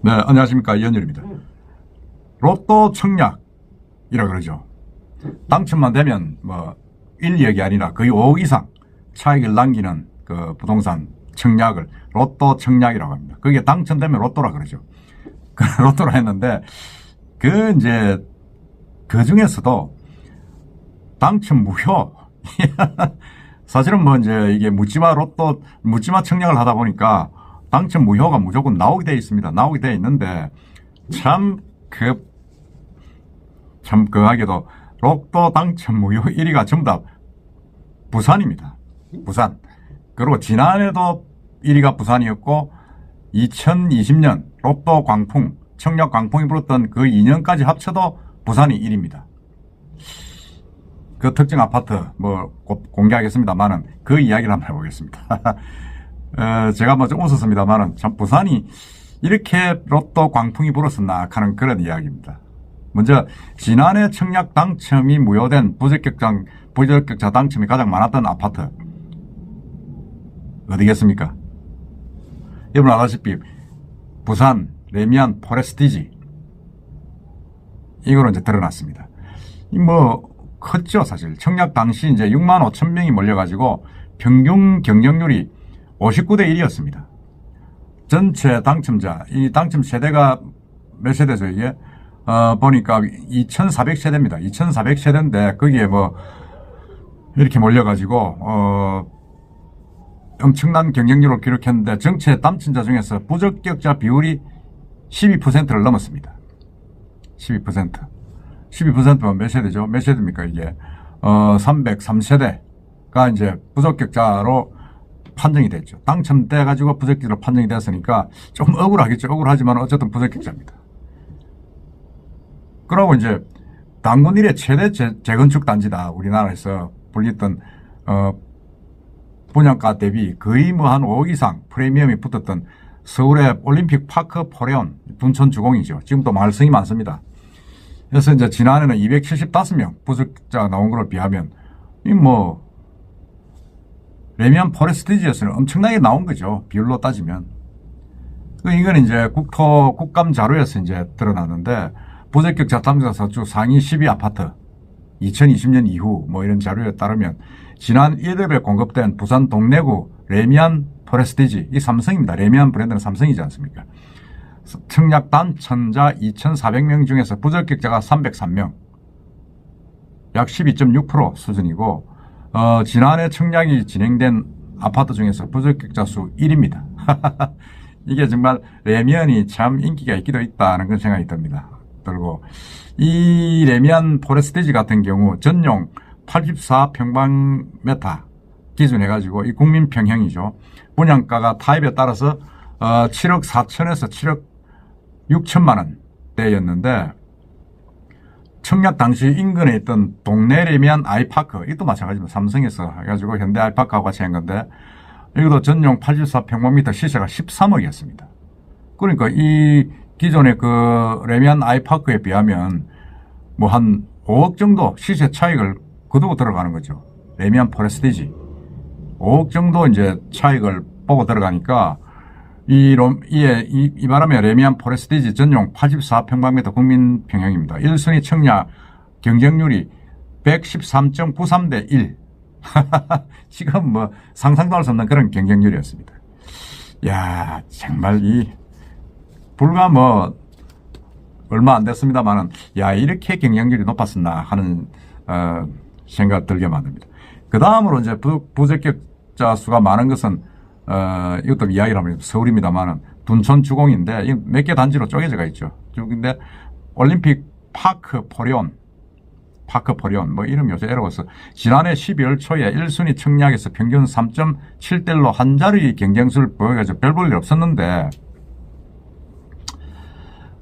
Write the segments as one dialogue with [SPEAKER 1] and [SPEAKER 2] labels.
[SPEAKER 1] 네, 안녕하십니까. 이현열입니다. 로또 청약이라 그러죠. 당첨만 되면 뭐 1, 2억이 아니라 거의 5억 이상 차익을 남기는 그 부동산 청약을 로또 청약이라고 합니다. 그게 당첨되면 로또라 그러죠. 그 로또라 했는데 이제 그 중에서도 당첨 무효 사실은 뭐 이제 이게 묻지마 청약을 하다 보니까 당첨 무효가 무조건 나오게 되어 있습니다. 나오게 되어 있는데 참 그하게도 로또 당첨 무효 1위가 전부 다 부산입니다. 부산. 그리고 지난해도 1위가 부산이었고 2020년 로또 광풍, 청약 광풍이 불었던 그 2년까지 합쳐도 부산이 1위입니다. 그 특정 아파트 뭐 공개하겠습니다만은 그 이야기를 한번 해보겠습니다. 제가 뭐 좀 웃었습니다만은 참 부산이 이렇게 로또 광풍이 불었었나 하는 그런 이야기입니다. 먼저 지난해 청약 당첨이 무효된 부적격자 당첨이 가장 많았던 아파트 어디겠습니까? 여러분 아다시피 부산 레미안 포레스티지 이거로 이제 드러났습니다. 뭐 컸죠 사실. 청약 당시 이제 6만 5천 명이 몰려가지고 평균 경쟁률이 59대 1이었습니다. 전체 당첨자, 이 당첨 세대가 몇 세대죠 이게? 보니까 2,400세대입니다. 2,400세대인데 거기에 뭐 이렇게 몰려가지고 엄청난 경쟁률을 기록했는데 전체 당첨자 중에서 부적격자 비율이 12%를 넘었습니다. 12%. 12%면 몇 세대죠? 몇 세대입니까 이게? 303세대가 이제 부적격자로 판정이 됐죠. 당첨돼가지고 부적격자로 판정이 됐으니까 좀 억울하겠죠. 억울하지만 어쨌든 부적격자입니다. 그러고 이제 단군 이래 최대 재건축 단지다. 우리나라에서 불렸던 분양가 대비 거의 뭐 한 5억 이상 프리미엄이 붙었던 서울의 올림픽 파크 포레온 둔촌 주공이죠. 지금도 말썽이 많습니다. 그래서 이제 지난해는 275명 부적격자가 나온 것을 비하면 이 뭐 레미안 포레스티지에서는 엄청나게 나온 거죠. 비율로 따지면. 이건 이제 국감 자료에서 이제 드러났는데 부적격자 당첨자 수 상위 10위 아파트 2020년 이후 뭐 이런 자료에 따르면 지난 1월에 공급된 부산 동래구 레미안 포레스티지 이 삼성입니다. 레미안 브랜드는 삼성이지 않습니까? 청약 당첨자 2,400명 중에서 부적격자가 303명 약 12.6% 수준이고 지난해 청약이 진행된 아파트 중에서 부적격자 수 1위입니다. 이게 정말 레미안이 참 인기가 있기도 있다는 그런 생각이 듭니다. 들고 이 레미안 포레스티지 같은 경우 전용 84평방미터 기준 해가지고 이 국민평형이죠. 분양가가 타입에 따라서 7억 4천에서 7억 6천만 원대였는데 청약 당시 인근에 있던 동네 레미안 아이파크 이것도 마찬가지입니다. 삼성에서 해가지고 현대 아이파크하고 같이 한 건데 이것도 전용 84평방미터 시세가 13억이었습니다. 그러니까 이 기존의 그 레미안 아이파크에 비하면 뭐 한 5억 정도 시세 차익을 거두고 들어가는 거죠. 레미안 포레스티지 5억 정도 이제 차익을 보고 들어가니까 이 바람에 레미안 포레스티지 전용 84평방미터 국민평형입니다. 1순위 청약 경쟁률이 113.93대 1. 지금 뭐 상상도 할 수 없는 그런 경쟁률이었습니다. 야, 정말 불과 뭐 얼마 안 됐습니다만은 야, 이렇게 경쟁률이 높았었나 하는 생각 들게 만듭니다. 그 다음으로 이제 부적격자 수가 많은 것은 이것도 이야기를 하면 서울입니다만은 둔촌 주공인데 몇 개 단지로 쪼개져가 있죠. 근데 올림픽 파크 포레온 뭐 이름 요새 어려워서 지난해 12월 초에 1순위 청약에서 평균 3.7대1로 한 자리 경쟁수를 보여가지고 별 볼 일 없었는데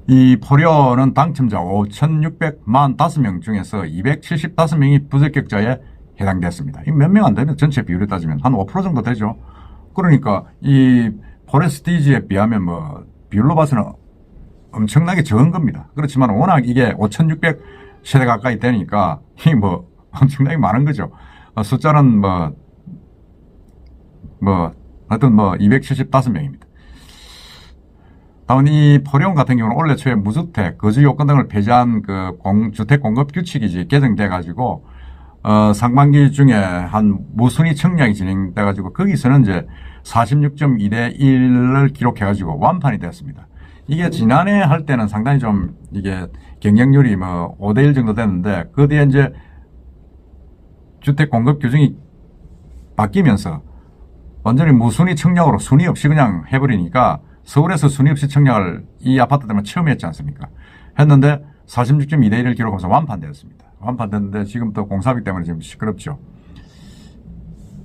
[SPEAKER 1] 이 포레온은 당첨자 5,645명 중에서 275명이 부적격자에 해당됐습니다. 몇 명 안 되면 전체 비율에 따지면 한 5% 정도 되죠. 그러니까 이 포레스티지에 비하면 뭐 비율로 봐서는 엄청나게 적은 겁니다. 그렇지만 워낙 이게 5,600세대 가까이 되니까 이 뭐 엄청나게 많은 거죠. 숫자는 하여튼 275명입니다. 다만 이 포레온 같은 경우는 올해 초에 무주택, 거주 요건 등을 폐지한 그 주택 공급 규칙이 개정돼 가지고 상반기 중에 한 무순위 청약이 진행돼 가지고 거기서는 이제 46.2대 1을 기록해 가지고 완판이 되었습니다. 이게 지난해 할 때는 상당히 좀 이게 경쟁률이 뭐 5대 1 정도 됐는데 그 뒤에 이제 주택 공급 규정이 바뀌면서 완전히 무순위 청약으로 순위 없이 그냥 해버리니까 서울에서 순위 없이 청약을 이 아파트 때문에 처음 했지 않습니까? 했는데 46.2대 1을 기록하면서 완판되었습니다. 완판됐는데 지금 또 공사비 때문에 지금 시끄럽죠.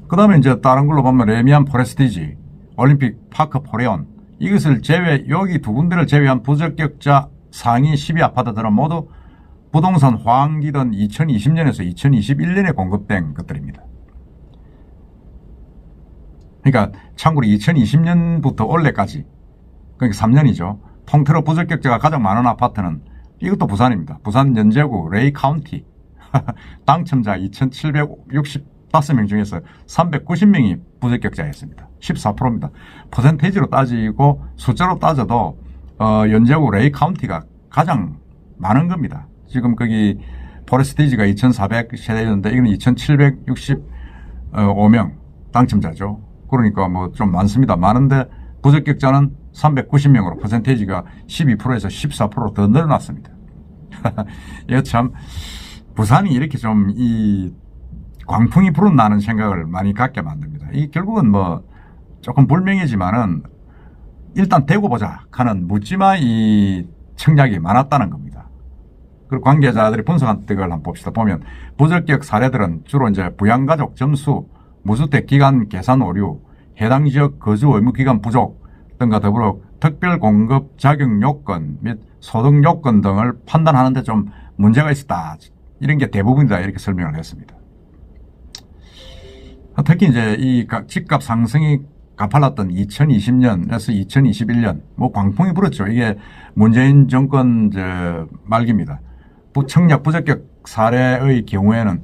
[SPEAKER 1] 그 다음에 이제 다른 걸로 보면 레미안 포레스티지, 올림픽 파크 포레온 이것을 제외, 여기 두 군데를 제외한 부적격자 상위 10위 아파트들은 모두 부동산 호황기던 2020년에서 2021년에 공급된 것들입니다. 그러니까 참고로 2020년부터 올해까지 그러니까 3년이죠. 통틀어 부적격자가 가장 많은 아파트는 이것도 부산입니다. 부산 연제구 레이 카운티 당첨자 2,765명 중에서 390명이 부적격자였습니다. 14%입니다. 퍼센테이지로 따지고 숫자로 따져도 연제구 레이 카운티가 가장 많은 겁니다. 지금 거기 포레스티지가 2,400세대였는데 이건 2,765명 당첨자죠. 그러니까 뭐 좀 많습니다. 많은데 부적격자는 390명으로 퍼센테이지가 12%에서 14% 더 늘어났습니다. 이거 참 부산이 이렇게 좀 이 광풍이 불어나는 생각을 많이 갖게 만듭니다. 이 결국은 뭐 조금 불명이지만은 일단 대고 보자 하는 묻지마 이 청약이 많았다는 겁니다. 그리고 관계자들이 분석한 걸 한번 봅시다. 보면 부적격 사례들은 주로 이제 부양가족 점수, 무주택 기간 계산 오류, 해당 지역 거주 의무 기간 부족 등과 더불어 특별 공급 자격 요건 및 소득 요건 등을 판단하는 데 좀 문제가 있었다. 이런 게 대부분이다. 이렇게 설명을 했습니다. 특히 이제 이 집값 상승이 가팔랐던 2020년에서 2021년 뭐 광풍이 불었죠. 이게 문재인 정권 말기입니다. 청약 부적격 사례의 경우에는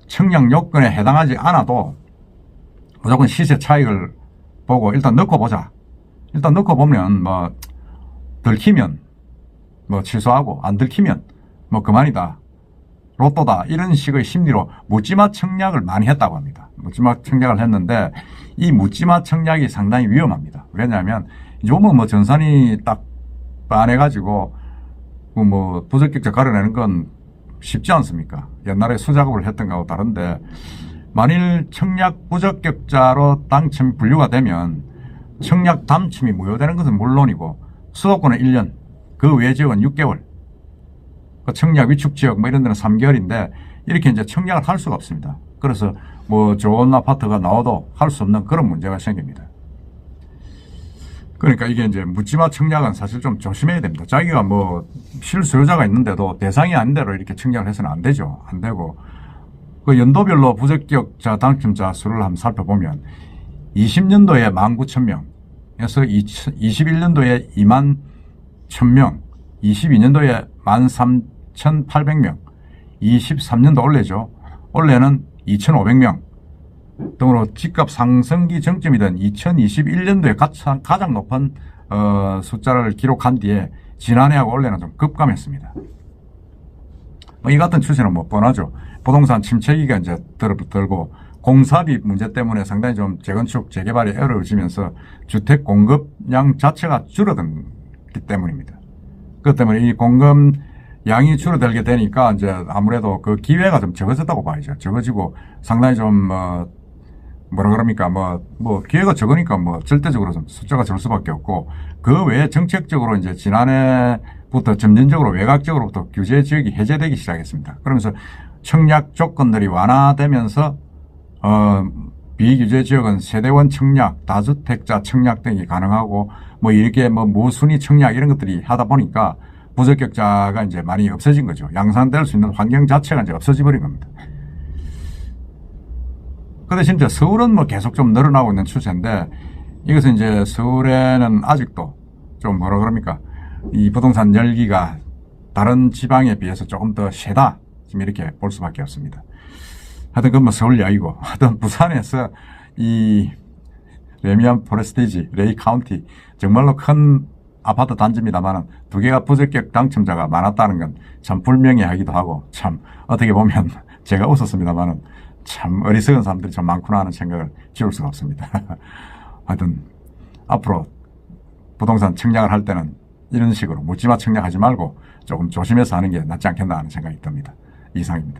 [SPEAKER 1] 청약 요건에 해당하지 않아도 무조건 시세 차익을 보고 일단 넣고 보자. 일단 넣고 보면 뭐 들키면 뭐 취소하고 안 들키면 뭐 그만이다. 로또다. 이런 식의 심리로 묻지마 청약을 많이 했다고 합니다. 묻지마 청약을 했는데 이 묻지마 청약이 상당히 위험합니다. 왜냐하면 요즘은 뭐 전산이 딱 빤해가지고 뭐 부적격자 가려내는 건 쉽지 않습니까? 옛날에 수작업을 했던 거하고 다른데 만일 청약 부적격자로 당첨 분류가 되면 청약 당첨이 무효되는 것은 물론이고 수도권은 1년, 그 외 지역은 6개월, 청약 위축 지역 뭐 이런 데는 3개월인데 이렇게 이제 청약을 할 수가 없습니다. 그래서 뭐 좋은 아파트가 나와도 할 수 없는 그런 문제가 생깁니다. 그러니까 이게 이제 묻지마 청약은 사실 좀 조심해야 됩니다. 자기가 뭐 실수요자가 있는데도 대상이 아닌 대로 이렇게 청약을 해서는 안 되죠. 안 되고 그 연도별로 부적격자 당첨자 수를 한번 살펴보면 20년도에 19,000명에서 21년도에 21,000명, 22년도에 13,800명, 23년도 올해죠. 올해는 2,500명 등으로 집값 상승기 정점이던 2021년도에 가장 높은 숫자를 기록한 뒤에 지난해하고 올해는 좀 급감했습니다. 이 같은 추세는 뭐 뻔하죠. 부동산 침체기가 이제 들고 공사비 문제 때문에 상당히 좀 재건축, 재개발이 어려워지면서 주택 공급량 자체가 줄어들기 때문입니다. 그것 때문에 이 공급 양이 줄어들게 되니까 이제 아무래도 그 기회가 좀 적어졌다고 봐야죠. 적어지고 상당히 좀 뭐라 그럽니까? 뭐 기회가 적으니까 뭐 절대적으로 좀 숫자가 줄 수밖에 없고 그 외에 정책적으로 이제 지난해부터 점진적으로 외곽적으로부터 규제 지역이 해제되기 시작했습니다. 그러면서 청약 조건들이 완화되면서 비규제 지역은 세대원 청약, 다주택자 청약 등이 가능하고 뭐 이렇게 뭐 무순위 청약 이런 것들이 하다 보니까 부적격자가 이제 많이 없어진 거죠. 양산될 수 있는 환경 자체가 이제 없어져 버린 겁니다. 근데 진짜 서울은 뭐 계속 좀 늘어나고 있는 추세인데 이것은 이제 서울에는 아직도 좀 뭐라 그럽니까? 이 부동산 열기가 다른 지방에 비해서 조금 더 세다. 지금 이렇게 볼 수밖에 없습니다. 하여튼 그건 뭐 서울 이야기고 하여튼 부산에서 이 레미안 포레스티지, 레이 카운티 정말로 큰 아파트 단지입니다만 2개가 부적격 당첨자가 많았다는 건 참 불명예하기도 하고 참 어떻게 보면 제가 웃었습니다만 참 어리석은 사람들이 참 많구나 하는 생각을 지울 수가 없습니다. 하여튼 앞으로 부동산 청약을 할 때는 이런 식으로 묻지마 청약하지 말고 조금 조심해서 하는 게 낫지 않겠나 하는 생각이 듭니다. 이상입니다.